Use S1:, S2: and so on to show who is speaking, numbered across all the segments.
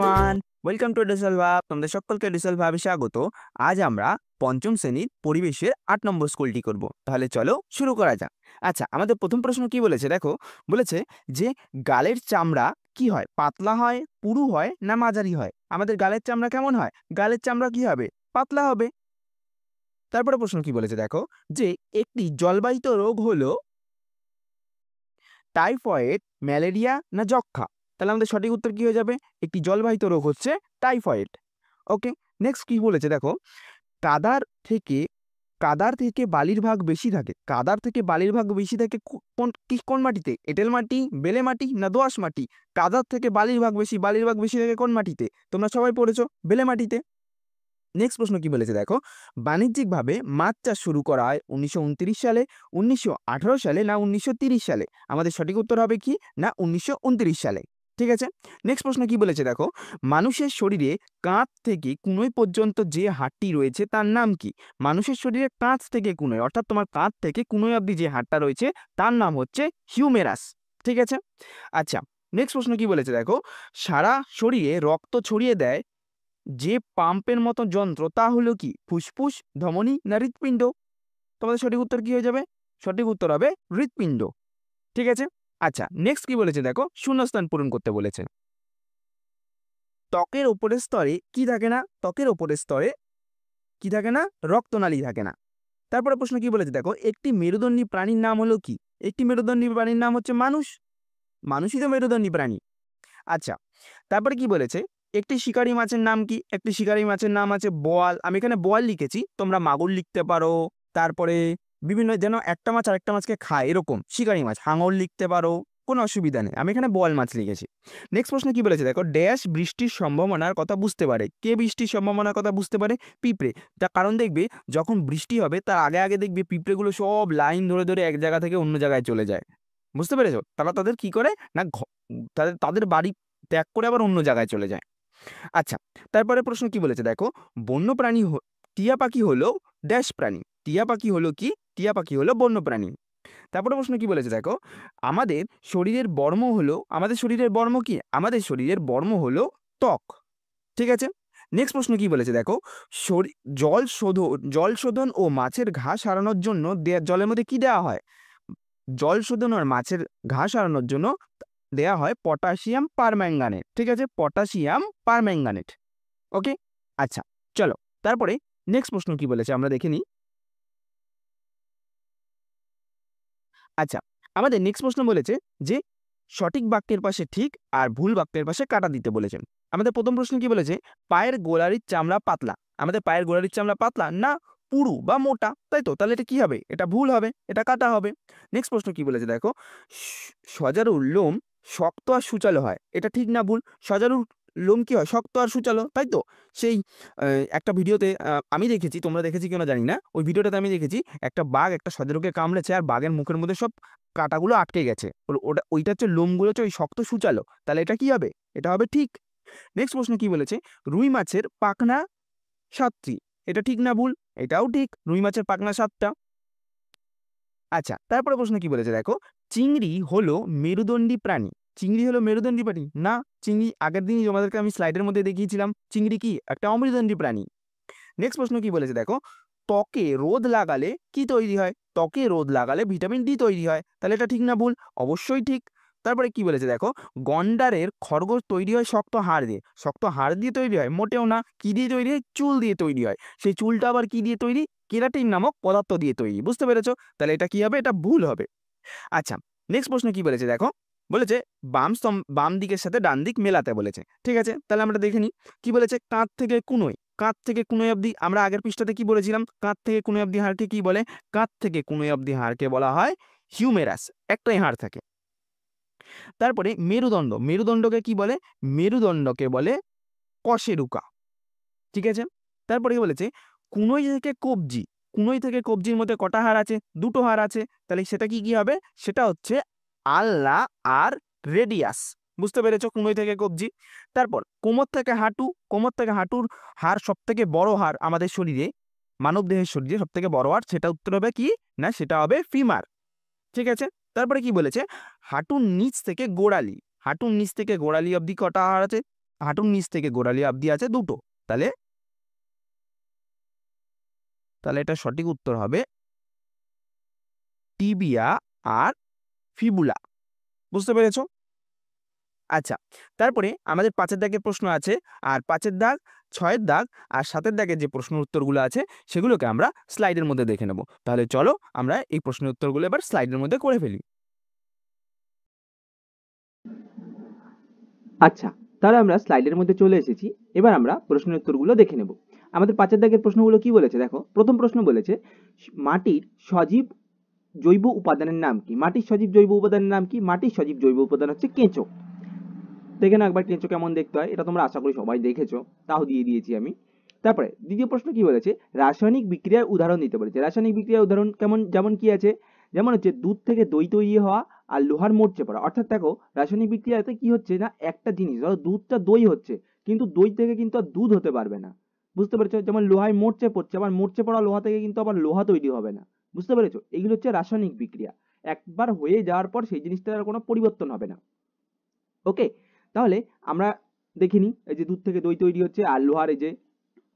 S1: Everyone, welcome to diesel ভাব। তোমাদের সকলকে ডিসেল ভাবে স্বাগত। আজ আমরা পঞ্চম শ্রেণীর পরিবেশের ৮ নম্বর স্কুলটি করব। তাহলে চলো শুরু করা যাক। আচ্ছা, আমাদের প্রথম প্রশ্ন কি বলেছে দেখো। বলেছে যে গালের চামড়া কি হয়, পাতলা হয়, পুরু হয় না মাঝারি হয়? আমাদের গালের চামড়া কেমন হয়? গালের চামড়া কি হবে? পাতলা হবে। তারপরে প্রশ্ন কি বলেছে দেখো, যে একটি জলবাহিত রোগ হলো টাইফয়েড, ম্যালেরিয়া না যক্ষ্মা? তাহলে আমাদের সঠিক উত্তর কি হয়ে যাবে? একটি জলবাহিত রোগ হচ্ছে টাইফয়েড। ওকে, নেক্সট কি বলেছে দেখো, কাদার থেকে কাদার থেকে বালির ভাগ বেশি থাকে। কাদার থেকে বালির ভাগ বেশি থাকে কোন মাটিতে? এঁটেল মাটি, বেলে মাটি না দোআঁশ মাটি? কাদার থেকে বালির ভাগ বেশি থাকে কোন মাটিতে? তোমরা সবাই পড়েছো, বেলে মাটিতে। নেক্সট প্রশ্ন কি বলেছে দেখো, বাণিজ্যিকভাবে মাছ চাষ শুরু করা হয় 1929 সালে, 1918 সালে না 1930 সালে? আমাদের সঠিক উত্তর হবে কি না 1929 সালে। ঠিক আছে, নেক্সট প্রশ্ন কি বলেছে দেখো, মানুষের শরীরে কাঁধ থেকে কুনোই পর্যন্ত যে হাড়টি রয়েছে তার নাম কি? মানুষের শরীরে কাঁধ থেকে কুনোই, অর্থাৎ তোমার কাঁধ থেকে কুনোই অবধি যে হাড়টা রয়েছে তার নাম হচ্ছে হিউমেরাস। ঠিক আছে, আচ্ছা, নেক্সট প্রশ্ন কি বলেছে দেখো, সারা শরীরে রক্ত ছড়িয়ে দেয় যে পাম্পের মতো যন্ত্র তা হলো কি? ফুসফুস, ধমনী না হৃৎপিণ্ড? তোমাদের সঠিক উত্তর কি হয়ে যাবে? সঠিক উত্তর হবে হৃৎপিণ্ড। ঠিক আছে, আচ্ছা, নেক্সট কি বলেছে দেখো, শূন্যস্থান পূরণ করতে বলেছে। ত্বকের উপরের স্তরে কি থাকে না? ত্বকের উপরের স্তরে কি থাকে না? রক্তনালী থাকে না। তারপরে প্রশ্ন কি বলেছে দেখো, একটি মেরুদণ্ডী প্রাণীর নাম হলো কি? একটি মেরুদণ্ডী প্রাণীর নাম হচ্ছে মানুষ। মানুষই তো মেরুদণ্ডী প্রাণী। আচ্ছা, তারপরে কি বলেছে, একটি শিকারী মাছের নাম কি? একটি শিকারী মাছের নাম আছে বোয়াল। আমি এখানে বোয়াল লিখেছি, তোমরা মাগুর লিখতে পারো। তারপরে বিভিন্ন, যেন একটা মাছ আরেকটা মাছকে খায় এরকম শিকারী মাছ, হাঙর লিখতে পারো, কোনো অসুবিধা নেই। আমি এখানে বোয়াল মাছ লিখেছি। নেক্সট প্রশ্ন কি বলেছে দেখো, ড্যাশ বৃষ্টির সম্ভাবনার কথা বুঝতে পারে। কে বৃষ্টির সম্ভাবনার কথা বুঝতে পারে? পিঁপড়ে। তার কারণ দেখবে, যখন বৃষ্টি হবে তার আগে আগে দেখবে পিঁপড়েগুলো সব লাইন ধরে ধরে এক জায়গা থেকে অন্য জায়গায় চলে যায়। বুঝতে পেরেছো? তারা তাদের কি করে না, তাদের তাদের বাড়ি ত্যাগ করে আবার অন্য জায়গায় চলে যায়। আচ্ছা, তারপরে প্রশ্ন কি বলেছে দেখো, বন্য প্রাণী টিয়া পাখি হলো ড্যাশ প্রাণী। টিয়া পাখি হলো কি? টিয়া পাখি হলো বন্য প্রাণী। তারপরে প্রশ্ন কি বলেছে দেখো, আমাদের শরীরের বর্ম হলো, আমাদের শরীরের বর্ম কি? আমাদের শরীরের বর্ম হলো ত্বক। ঠিক আছে, নেক্সট প্রশ্ন কি বলেছে দেখো, জল শোধন ও মাছের ঘা সারানোর জন্য জলের মধ্যে কি দেওয়া হয়? জল শোধন আর মাছের ঘা সারানোর জন্য দেয়া হয় পটাশিয়াম পারম্যাঙ্গানেট। ঠিক আছে, পটাশিয়াম পারম্যাঙ্গানেট। ওকে, আচ্ছা, চলো তারপরে নেক্সট প্রশ্ন কি বলেছে আমরা দেখে নিই। আচ্ছা, আমাদের নেক্সট প্রশ্ন বলেছে যে সঠিক বাক্যের পাশে ঠিক আর ভুল বাক্যের পাশে কাটা দিতে বলেছেন। আমাদের প্রথম প্রশ্ন কি বলেছে, পায়ের গোড়ালির চামড়া পাতলা। আমাদের পায়ের গোড়ালির চামড়া পাতলা না পুরু বা মোটা, তাই তো? তাহলে এটা কি হবে? এটা ভুল হবে, এটা কাটা হবে। নেক্সট প্রশ্ন কি বলেছে দেখো, সজারুর লোম শক্ত আর সূচালো হয়। এটা ঠিক না ভুল? সজারুর লোম কি হয়? শক্ত আর সূচালো, তাই তো? সেই একটা ভিডিওতে আমি দেখেছি, তোমরা দেখেছি কিনা জানি না, ওই ভিডিওটাতে আমি দেখেছি একটা বাঘ একটা সজারুকে কামড়েছে আর বাঘের মুখের মধ্যে সব কাঁটাগুলো আটকে গেছে। ওইটা হচ্ছে লোমগুলো হচ্ছে ওই শক্ত সূচালো। তাহলে এটা কি হবে? এটা হবে ঠিক। নেক্সট প্রশ্ন কি বলেছে, রুই মাছের পাখনা 7টি। এটা ঠিক না ভুল? এটাও ঠিক, রুই মাছের পাখনা 7টা। আচ্ছা, তারপরে প্রশ্ন কি বলেছে দেখো, চিংড়ি হলো মেরুদণ্ডী প্রাণী। চিংড়ি হলো মেরুদণ্ডী প্রাণী না? চিংড়ি আগের দিনই তোমাদেরকে আমি স্লাইডের মধ্যে দেখিয়েছিলাম, চিংড়ি কি একটা অমেরুদণ্ডী প্রাণী। নেক্সট প্রশ্ন কি বলেছে দেখো, ত্বকে রোদ লাগালে কি তৈরি হয়? ত্বকে রোদ লাগালে ভিটামিন ডি তৈরি হয়। তাহলে এটা ঠিক না ভুল? অবশ্যই ঠিক। তারপরে কি বলেছে দেখো, গন্ডারের খরগোশ তৈরি হয় শক্ত হাড় দিয়ে। শক্ত হাড় দিয়ে তৈরি হয়? মোটেও না। কি দিয়ে তৈরি হয়? চুল দিয়ে তৈরি হয়। সেই চুলটা আবার কি দিয়ে তৈরি? কেরাটিন নামক পদার্থ দিয়ে তৈরি। বুঝতে পেরেছো? তাহলে এটা কি হবে? এটা ভুল হবে। আচ্ছা, নেক্সট প্রশ্ন কি বলেছে দেখো, বলেছে বাম দিকের সাথে ডান দিক মেলাতে বলেছে। ঠিক আছে, তাহলে আমরা দেখে নিই কি বলেছে। কাঁধ থেকে কুনোই, কাঁধ থেকে কুনোই অবধি, আমরা আগের পৃষ্ঠাতে কি বলেছিলাম? কাঁধ থেকে কুনোই অবধি হাড়কে কি বলে? কাঁধ থেকে কুনোই অবধি হাড়কে বলা হয় হিউমেরাস। একটাই হাড় থাকে। তারপরে মেরুদণ্ড, মেরুদণ্ডকে কি বলে? মেরুদণ্ডকে বলে কশেরুকা। ঠিক আছে, তারপরে কি বলেছে, কুনোই থেকে কবজি, কুনোই থেকে কবজির মধ্যে কটা হাড় আছে? 2টো হাড় আছে। তাহলে সেটা কি কি হবে? সেটা হচ্ছে আলনা আর রেডিয়াস। বুঝতে পেরেছো? কুনোই থেকে কবজি। তারপর কোমর থেকে হাঁটু, কোমর থেকে হাঁটুর হাড় সব থেকে বড় হাড় আমাদের শরীরে, মানব দেহের শরীরে সব থেকে বড় হাড়, সেটা উত্তর হবে কি না, সেটা হবে ফিমার। ঠিক আছে, তারপরে কি বলেছে, হাঁটুর নিচ থেকে গোড়ালি, হাঁটুর নিচ থেকে গোড়ালি অবধি কটা হাড় আছে? হাঁটুর নিচ থেকে গোড়ালি অবধি আছে দুটো। তাহলে এটা সঠিক উত্তর হবে টিবিয়া আর ফিবুলা। বুঝতে পেরেছো? আচ্ছা, তারপরে আমাদের 5 এর দাগের প্রশ্ন আছে, আর 5 এর দাগ, 6 এর দাগ আর 7 এর দাগের যে প্রশ্নের উত্তরগুলো আছে সেগুলোকে আমরা স্লাইডের মধ্যে দেখে নেব। তাহলে চলো আমরা এই প্রশ্নের উত্তরগুলো এবার স্লাইডের মধ্যে করে ফেলি।
S2: আচ্ছা, তাহলে আমরা স্লাইডের মধ্যে চলে এসেছি। এবার আমরা প্রশ্নের উত্তরগুলো দেখে নেব। আমাদের 5 এর দাগের প্রশ্নগুলো কি বলেছে দেখো। প্রথম প্রশ্ন বলেছে মাটির সজীব জৈব উপাদানের নাম কি? মাটির সজীব জৈব উপাদানের নাম কি? মাটির সজীব জৈব উপাদান হচ্ছে কেঁচো। দেখে না একবার কেঁচো কেমন দেখতে হয়, এটা তোমরা আশা করি সবাই দেখেছো, তাও দিয়ে দিয়েছি আমি। তারপরে দ্বিতীয় প্রশ্ন কি বলেছে, রাসায়নিক বিক্রিয়ার উদাহরণ দিতে বলেছে। রাসায়নিক বিক্রিয়ার উদাহরণ কেমন, যেমন কি আছে, যেমন হচ্ছে দুধ থেকে দই তৈরি হওয়া আর লোহার মরচে পড়া। অর্থাৎ দেখো রাসায়নিক বিক্রিয়াতে কি হচ্ছে না, একটা জিনিস ধরো দুধটা দই হচ্ছে, কিন্তু দই থেকে কিন্তু আর দুধ হতে পারবে না। বুঝতে পেরেছো? যেমন লোহায় মরচে পড়ছে, আবার মরচে পড়া লোহা থেকে কিন্তু আবার লোহা তৈরি হবে না। বুঝতে পেরেছো? এগুলো হচ্ছে রাসায়নিক বিক্রিয়া, একবার হয়ে যাওয়ার পর সেই জিনিসটার আর কোনো পরিবর্তন হবে না। ওকে, তাহলে আমরা দেখিনি এই যে দুধ থেকে দই তৈরি হচ্ছে, আর লোহার এই যে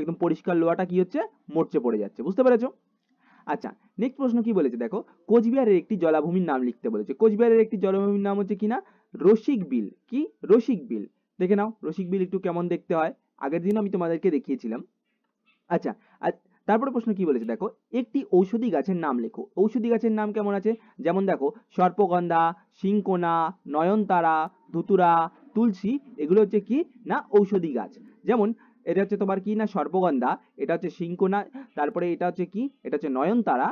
S2: একদম পরিষ্কার লোহাটা কি হচ্ছে, মরচে পড়ে যাচ্ছে। বুঝতে পেরেছো? আচ্ছা, নেক্সট প্রশ্ন কি বলেছে দেখো, কোচবিহারের একটি জলাভূমির নাম লিখতে বলেছে। কোচবিহারের একটি জলাভূমির নাম হচ্ছে কিনা রসিক বিল। কি? রসিক বিল। দেখে নাও রসিক বিল একটু কেমন দেখতে হয়, আগের দিন আমি তোমাদেরকে দেখিয়েছিলাম। আচ্ছা, আর তারপরে প্রশ্ন কি বলেছে দেখো, একটি ঔষধি গাছের নাম লেখো। ঔষধি গাছের নাম কেমন আছে, যেমন দেখো সর্পগন্ধা, সিংকোনা, নয়নতারা, ধুতুরা, তুলসী, এগুলো হচ্ছে কি না ঔষধি গাছ। যেমন এটা হচ্ছে তোমার কি না সর্পগন্ধা, এটা হচ্ছে সিংকোনা, তারপরে এটা হচ্ছে কি, এটা হচ্ছে নয়নতারা,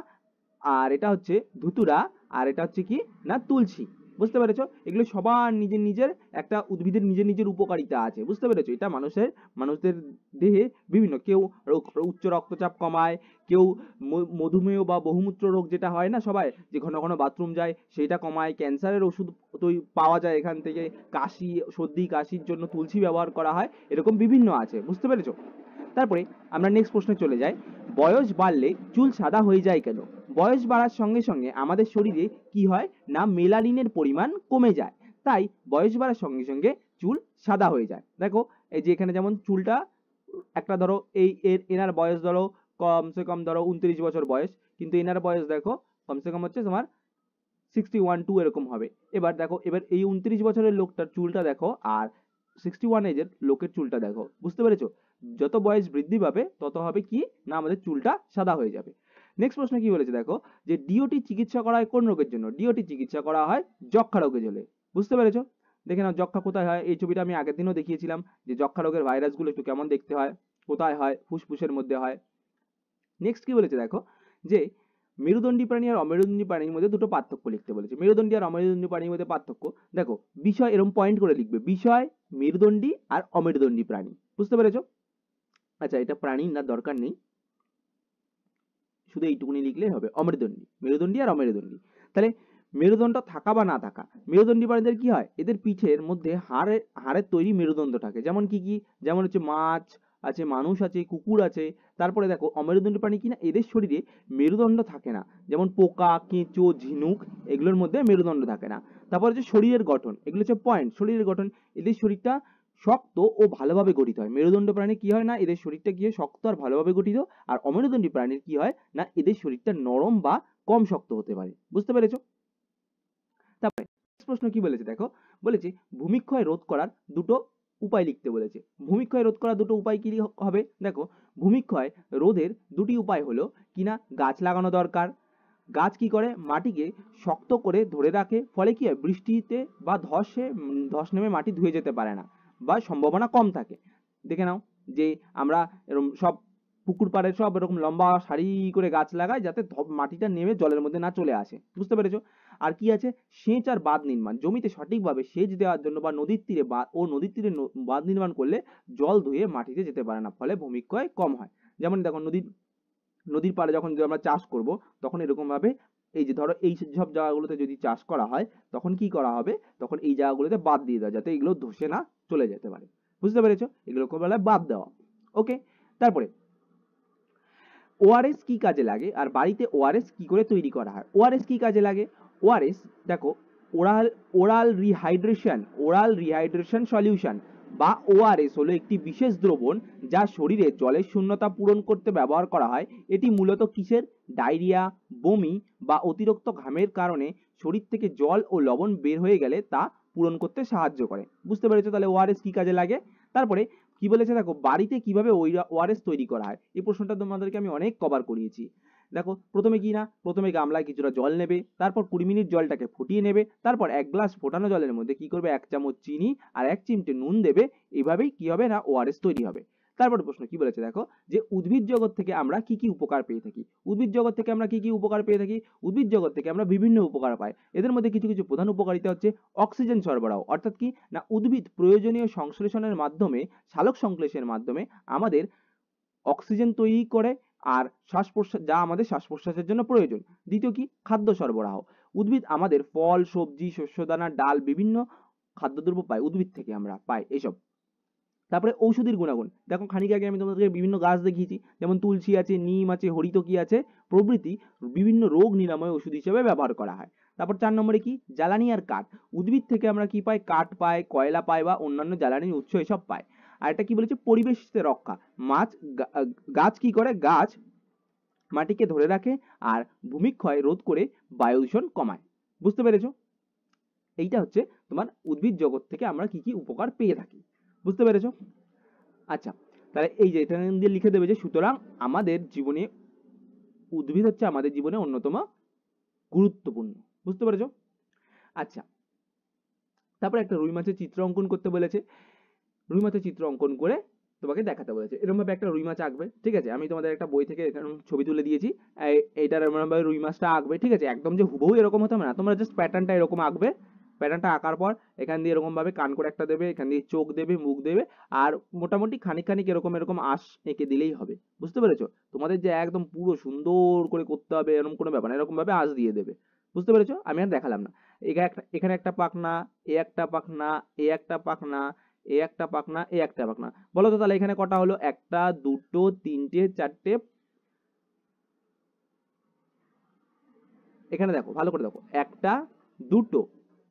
S2: আর এটা হচ্ছে ধুতুরা, আর এটা হচ্ছে কি না তুলসী। বুঝতে পেরেছো? এগুলো সবার নিজের নিজের একটা উদ্ভিদের নিজের নিজের উপকারিতা আছে। বুঝতে পেরেছো? এটা মানুষদের দেহে বিভিন্ন, কেউ উচ্চ রক্তচাপ কমায়, কেউ মধুমেহ বা বহুমূত্র রোগ যেটা হয় না সবাই, যে ঘন ঘন বাথরুম যায়, সেটা কমায়। ক্যান্সারের ওষুধ পাওয়া যায় এখান থেকে, কাশি সর্দি কাশির জন্য তুলসী ব্যবহার করা হয়, এরকম বিভিন্ন আছে। বুঝতে পেরেছো? তারপরে আমরা নেক্সট প্রশ্নে চলে যাই, বয়স বাড়লে চুল সাদা হয়ে যায় কেন? বয়স বাড়ার সঙ্গে সঙ্গে আমাদের শরীরে কি হয় না, মেলানিনের পরিমাণ কমে যায়, তাই বয়স বাড়ার সঙ্গে সঙ্গে চুল সাদা হয়ে যায়। দেখো এই যে এখানে যেমন চুলটা একটা ধরো এনার বয়স ধরো কমসে কম ধরো 29 বছর বয়স, কিন্তু এনার বয়স দেখো কমসে কম হচ্ছে তোমার 61-2 এরকম হবে। এবার দেখো, এবার এই 29 বছরের লোকটার চুলটা দেখো, আর 61 এজের লোকের চুলটা দেখো। বুঝতে পেরেছো? যত বয়স বৃদ্ধি পাবে তত হবে কি না আমাদের চুলটা সাদা হয়ে যাবে। নেক্সট প্রশ্ন কি বলেছে দেখো, যে ডিওটি চিকিৎসা করা হয় কোন রোগের জন্য? ডিওটি চিকিৎসা করা হয় যক্ষা রোগের জন্য। বুঝতে পেরেছো? দেখে নাও যক্ষা কোথায় হয়, এই ছবিটা আমি আগের দিনও দেখিয়েছিলাম, যে যক্ষা রোগের ভাইরাসগুলো একটু কেমন দেখতে হয়, কোথায় হয়, ফুসফুসের মধ্যে হয়। নেক্সট কি বলেছে দেখো, যে মেরুদণ্ডী প্রাণী আর অমেরুদণ্ডী প্রাণীর মধ্যে দুটো পার্থক্য লিখতে বলেছে। মেরুদণ্ডী আর অমেরুদণ্ডী প্রাণীর মধ্যে পার্থক্য দেখো, বিষয় এরকম পয়েন্ট করে লিখবে, বিষয় মেরুদণ্ডী আর অমেরুদণ্ডী প্রাণী। বুঝতে পেরেছো? আচ্ছা, এটা প্রাণী না দরকার নেই, শুধু এইটুকুনি লিখলেই হবে, অমেরুদণ্ডী, মেরুদণ্ডী আর অমেরুদণ্ডী। তাহলে মেরুদণ্ড থাকা বা না থাকা, মেরুদণ্ডী প্রাণীদের কি হয়, এদের পিঠের মধ্যে হাড়ের তৈরি মেরুদণ্ড থাকে। যেমন কি কি, যেমন হচ্ছে মাছ আছে, মানুষ আছে, কুকুর আছে। তারপরে দেখো অমেরুদণ্ডী প্রাণী কিনা এদের শরীরে মেরুদণ্ড থাকে না, যেমন পোকা, কেঁচো, ঝিনুক, এগুলোর মধ্যে মেরুদণ্ড থাকে না। তারপর হচ্ছে শরীরের গঠন, এগুলো হচ্ছে পয়েন্ট। শরীরের গঠন, এদের শরীরটা শক্ত ও ভালোভাবে গঠিত হয়। মেরুদণ্ড প্রাণীর কি হয় না, এদের শরীরটা কি হয়, শক্ত আর ভালোভাবে গঠিত। আর অমেরুদণ্ডী প্রাণীর কি হয় না, এদের শরীরটা নরম বা কম শক্ত হতে পারে। বুঝতে পেরেছো? তারপরে প্রশ্ন কি বলেছে দেখো, বলেছে ভূমিক্ষয় রোধ করার দুটো উপায় লিখতে বলেছে। ভূমিক্ষয় রোধ করার দুটো উপায় কি হবে দেখো, ভূমিক্ষয় রোধের দুটি উপায় হলো কিনা গাছ লাগানো দরকার। গাছ কি করে, মাটিকে শক্ত করে ধরে রাখে, ফলে কি হয়, বৃষ্টিতে বা ধস নেমে মাটি ধুয়ে যেতে পারে না বা সম্ভাবনা কম থাকে। দেখে নাও যে আমরা এরকম সব পুকুর পাড়ে সব এরকম লম্বা সারি করে গাছ লাগায়, যাতে মাটিটা নেমে জলের মধ্যে না চলে আসে। বুঝতে পেরেছো? আর কি আছে, সেচ আর বাঁধ নির্মাণ, জমিতে সঠিকভাবে সেচ দেওয়ার জন্য বা নদীর তীরে বাঁধ নির্মাণ করলে জল ধুয়ে মাটিতে যেতে পারে না, ফলে ভূমিক্ষয় কম হয়। যেমন দেখো নদীর পাড়ে যখন আমরা চাষ করব, তখন এরকম ভাবে এই যে ধরো এই সব জায়গাগুলোতে যদি চাষ করা হয়, তখন কি করা হবে, তখন এই জায়গাগুলোতে বাদ দিয়ে দেওয়া, যাতে এগুলো ধসে না চলে যেতে পারে। বুঝতে পেরেছো? এগুলোকে বলা বাদ দেওয়া। ওকে, তারপরে ওআরএস কি কাজে লাগে আর বাড়িতে ওআরএস কি করে তৈরি করা হয়? ওআরএস কি কাজে লাগে, ওআরএস দেখো ওরাল রিহাইড্রেশন সলিউশন বা ওআরএস হলো একটি বিশেষ দ্রবণ যা শরীরে জলের শূন্যতা পূরণ করতে ব্যবহার করা হয়। এটি মূলত কিসের? ডায়রিয়া, বমি বা অতিরিক্ত ঘামের কারণে শরীর থেকে জল ও লবণ বের হয়ে গেলে তা পূরণ করতে সাহায্য করে। বুঝতে পেরেছো তাহলে ওআরএস কি কাজে লাগে? তারপরে কি বলেছে দেখো, বাড়িতে কিভাবে ওআরএস তৈরি করা হয়, এই প্রশ্নটা তোমাদেরকে আমি অনেক কভার করিয়েছি। দেখো প্রথমে কি না, প্রথমে গামলায় কিছুটা জল নেবে, তারপর 20 মিনিট জলটাকে ফুটিয়ে নেবে, তারপর 1 গ্লাস ফোটানো জলের মধ্যে কি করবে, 1 চামচ চিনি আর 1 চিমটে নুন দেবে। এভাবেই কি হবে না, ওআরএস তৈরি হবে। তারপর প্রশ্ন কি বলেছে দেখো, যে উদ্ভিদ জগৎ থেকে আমরা কি কি উপকার পেয়ে থাকি। উদ্ভিদ জগৎ থেকে আমরা কি কি উপকার পেয়ে থাকি? উদ্ভিদ জগৎ থেকে আমরা বিভিন্ন উপকার পাই। এদের মধ্যে কিছু কিছু প্রধান উপকারিতা হচ্ছে অক্সিজেন সরবরাহ, অর্থাৎ কি না, উদ্ভিদ প্রয়োজনীয় সংশ্লেষণের মাধ্যমে, সালোক সংশ্লেষের মাধ্যমে আমাদের অক্সিজেন তৈরি করে, আর শ্বাস প্রশ্বাস, যা আমাদের শ্বাস প্রশ্বাসের জন্য প্রয়োজন। দ্বিতীয় কি, খাদ্য সরবরাহ। উদ্ভিদ আমাদের ফল, সবজি, শস্যদানা, ডাল, বিভিন্ন খাদ্যদ্রব্য পাই, উদ্ভিদ থেকে আমরা পাই এসব। তারপরে ঔষধির গুণাগুণ, দেখো খানিক আগে আমি তোমাদেরকে বিভিন্ন গাছ দেখিয়েছি, যেমন তুলসী আছে, নিম আছে, হরিতকি আছে প্রভৃতি, বিভিন্ন রোগ নিরাময় ওষুধ হিসেবে ব্যবহার করা হয়। তারপর 4 নম্বরে কি, জ্বালানি আর কাঠ। উদ্ভিদ থেকে আমরা কি পাই? কাঠ পাই, কয়লা পাই বা অন্যান্য জ্বালানির উৎস এসব পাই। আর এটা কি বলেছে, পরিবেশে রক্ষা। গাছ কি করে? গাছ মাটিকে ধরে রাখে আর ভূমিক্ষয় রোধ করে বায়ু দূষণ কমায়। বুঝতে পেরেছো? এইটা হচ্ছে তোমার উদ্ভিদ জগৎ থেকে আমরা কি কি উপকার পেয়ে থাকি। বুঝতে পেরেছো? আচ্ছা, তাহলে এই যে এটা দিয়ে লিখে দেবে যে সুতরাং আমাদের জীবনে উদ্ভিদ হচ্ছে আমাদের জীবনে অন্যতম গুরুত্বপূর্ণ। বুঝতে পেরেছো? আচ্ছা, তারপরে একটা রুই মাছের চিত্র অঙ্কন করতে বলেছে। রুই মাছের চিত্র অঙ্কন করে তোমাকে দেখাতে বলেছে। এরকম ভাবে একটা রুই মাছ আঁকবে, ঠিক আছে? আমি তোমাদের একটা বই থেকে এখানে ছবি তুলে দিয়েছি। এইটার এরকম ভাবে রুই মাছটা আঁকবে, ঠিক আছে? একদম যে হুবহু এরকম হতে হবে না, তোমরা জাস্ট প্যাটার্নটা এরকম আঁকবে। প্যাটার্নটা আঁকার পর এখান দিয়ে এরকম ভাবে কান করে একটা দেবে, এখান দিয়ে চোখ দেবে, মুখ দেবে, আর মোটামুটি খানিক খানিক এরকম এরকম আঁশ এঁকে দিলেই হবে। বুঝতে পেরেছো? তোমাদের যে একদম পুরো সুন্দর করে করতে হবে এরকম কোনো ব্যাপার না, এরকম ভাবে আঁশ দিয়ে দেবে। বুঝতে পেরেছো? আমি আর দেখালাম না। এখানে একটা পাখনা, এ একটা পাখনা, এ একটা পাখনা, এ একটা পাখনা, এ একটা পাখনা। বলো তো তাহলে এখানে কটা হলো? 1টা 2টো 3টে 4টে। এখানে দেখো, ভালো করে দেখো, 1টা 2টো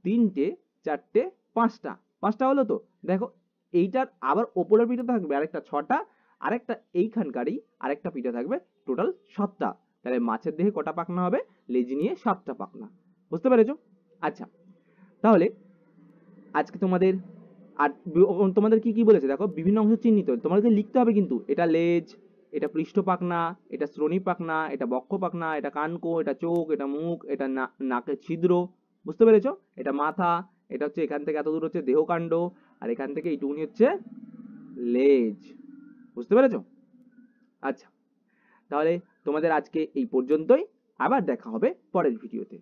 S2: 3টে 4টে 5টা। 5টা হলো তো? দেখো এইটার আবার ওপরের পিঠে থাকবে আরেকটা 6টা, আরেকটা এইখানকারই আরেকটা পিঠে থাকবে, টোটাল 7টা। তাহলে মাছের দেহে কটা পাখনা হবে? লেজ নিয়ে 7টা পাখনা। বুঝতে পেরেছো? আচ্ছা, তাহলে আজকে তোমাদের আর তোমাদের কি কি বলেছে দেখো, বিভিন্ন অংশ চিহ্নিত তোমাদেরকে লিখতে হবে, কিন্তু এটা লেজ, এটা পৃষ্ঠ পাখনা, এটা শ্রোণী পাখনা, এটা বক্ষ পাখনা, এটা কানকো, এটা চোখ, এটা মুখ, এটা নাকের ছিদ্র। বুঝতে পেরেছো? এটা মাথা, এটা হচ্ছে এখান থেকে এত দূর হচ্ছে দেহকাণ্ড, আর এখান থেকে এইটুকুনি হচ্ছে লেজ। বুঝতে পেরেছো? আচ্ছা, তাহলে তোমাদের আজকে এই পর্যন্তই, আবার দেখা হবে পরের ভিডিওতে।